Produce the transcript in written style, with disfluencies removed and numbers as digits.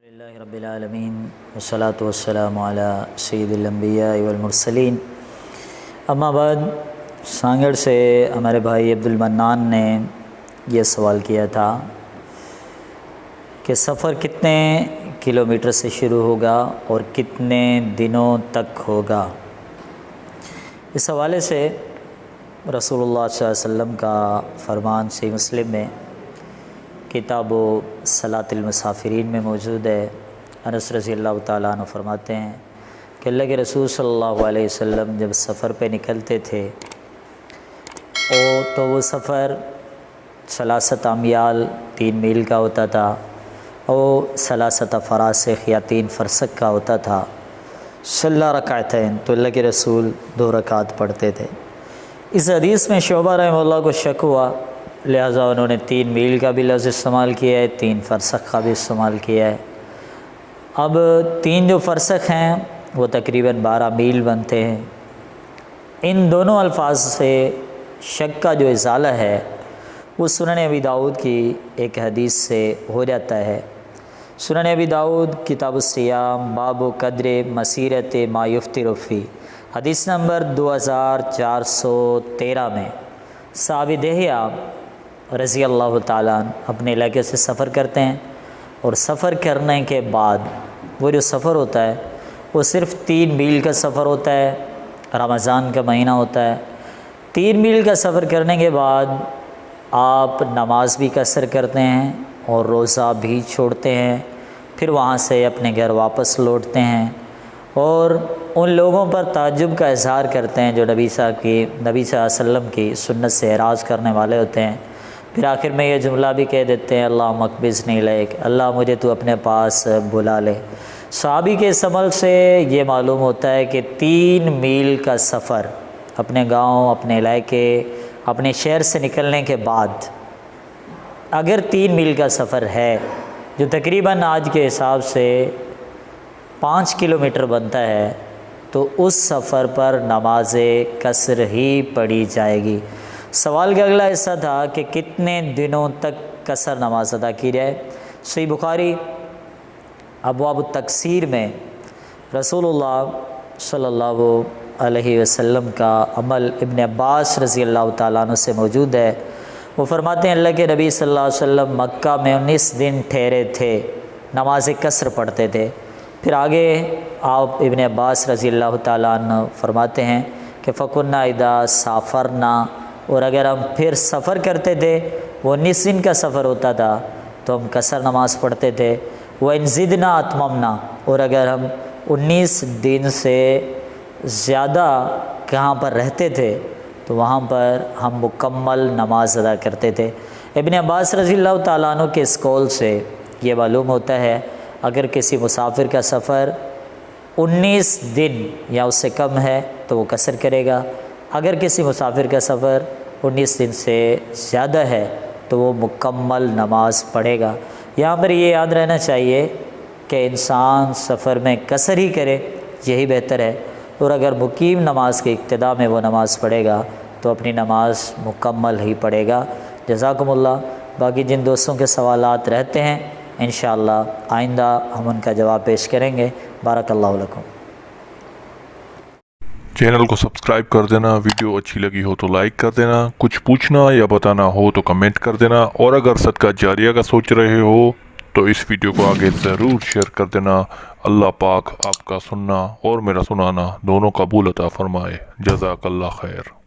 الحمدللہ رب العالمین والصلاة والسلام علی سید الانبیاء والمرسلین، اما بعد سانگڑ سے ہمارے بھائی عبد المنان نے یہ سوال کیا تھا کہ سفر کتنے کلومیٹر سے شروع ہوگا اور کتنے دنوں تک ہوگا۔ اس حوالے سے رسول اللہ صلی اللہ علیہ وسلم کا فرمان صحیح مسلم میں کتاب و صلاۃ المسافرین میں موجود ہے۔ انس رضی اللہ تعالیٰ عنہ فرماتے ہیں کہ اللہ کے رسول صلی اللہ علیہ وسلم جب سفر پہ نکلتے تھے تو وہ سفر 3 امیال 3 میل کا ہوتا تھا، اور 3 فراسخ یا 3 فرسخ کا ہوتا تھا۔ صلی رکعتین، تو اللہ کے رسول 2 رکعت پڑھتے تھے۔ اس حدیث میں شعبہ رحمہ اللہ کو شک ہوا، لہٰذا انہوں نے 3 میل کا بھی لفظ استعمال کیا ہے، 3 فرسخ کا بھی استعمال کیا ہے۔ اب 3 جو فرسخ ہیں وہ تقریباً 12 میل بنتے ہیں۔ ان دونوں الفاظ سے شک کا جو ازالہ ہے وہ سنن ابی داؤد کی ایک حدیث سے ہو جاتا ہے۔ سنن ابی داؤد کتاب الصیام باب قدر مسیرت ما یفطر فی، حدیث نمبر 2413 میں صحابی دہیہ رضی اللہ تعالیٰ عنہ اپنے علاقے سے سفر کرتے ہیں، اور سفر کرنے کے بعد وہ جو سفر ہوتا ہے وہ صرف 3 میل کا سفر ہوتا ہے۔ رمضان کا مہینہ ہوتا ہے۔ 3 میل کا سفر کرنے کے بعد آپ نماز بھی قصر کرتے ہیں اور روزہ بھی چھوڑتے ہیں، پھر وہاں سے اپنے گھر واپس لوٹتے ہیں، اور ان لوگوں پر تعجب کا اظہار کرتے ہیں جو نبی صلی اللہ علیہ وسلم کی سنت سے اعراض کرنے والے ہوتے ہیں۔ پھر آخر میں یہ جملہ بھی کہہ دیتے ہیں، اللہ مقبضنی الیک، اللہ مجھے تو اپنے پاس بلا لے۔ صحابی کے اس عمل سے یہ معلوم ہوتا ہے کہ 3 میل کا سفر اپنے گاؤں، اپنے علاقے، اپنے شہر سے نکلنے کے بعد اگر 3 میل کا سفر ہے جو تقریباً آج کے حساب سے 5 کلومیٹر بنتا ہے، تو اس سفر پر نماز قصر ہی پڑھی جائے گی۔ سوال کا اگلا حصہ تھا کہ کتنے دنوں تک قصر نماز ادا کی جائے۔ صحیح بخاری ابواب التقصیر میں رسول اللہ صلی اللہ علیہ وسلم کا عمل ابن عباس رضی اللہ تعالیٰ عنہ سے موجود ہے۔ وہ فرماتے ہیں اللہ کے نبی صلی اللہ علیہ وسلم مکہ میں 19 دن ٹھہرے تھے، نماز قصر پڑھتے تھے۔ پھر آگے آپ ابن عباس رضی اللہ تعالیٰ عنہ فرماتے ہیں کہ فَكُنَّا اِذَا سَافَرْنَا، اور اگر ہم پھر سفر کرتے تھے، وہ 19 دن کا سفر ہوتا تھا تو ہم قصر نماز پڑھتے تھے۔ وَإِنْ زِدْنَا أَتْمَمْنَا، اور اگر ہم 19 دن سے زیادہ کہاں پر رہتے تھے تو وہاں پر ہم مکمل نماز ادا کرتے تھے۔ ابن عباس رضی اللہ تعالیٰ عنہ کے اس قول سے یہ معلوم ہوتا ہے اگر کسی مسافر کا سفر 19 دن یا اس سے کم ہے تو وہ قصر کرے گا، اگر کسی مسافر کا سفر 19 دن سے زیادہ ہے تو وہ مکمل نماز پڑھے گا۔ یہاں پر یہ یاد رہنا چاہیے کہ انسان سفر میں قصر ہی کرے، یہی بہتر ہے، اور اگر مقیم نماز کے ابتدا میں وہ نماز پڑھے گا تو اپنی نماز مکمل ہی پڑھے گا۔ جزاکم اللہ۔ باقی جن دوستوں کے سوالات رہتے ہیں انشاءاللہ آئندہ ہم ان کا جواب پیش کریں گے۔ بارک اللہ لکم۔ چینل کو سبسکرائب کر دینا، ویڈیو اچھی لگی ہو تو لائک کر دینا، کچھ پوچھنا یا بتانا ہو تو کمنٹ کر دینا، اور اگر صدقہ جاریہ کا سوچ رہے ہو تو اس ویڈیو کو آگے ضرور شیئر کر دینا۔ اللہ پاک آپ کا سننا اور میرا سنانا دونوں قبول عطا فرمائے۔ جزاک اللہ خیر۔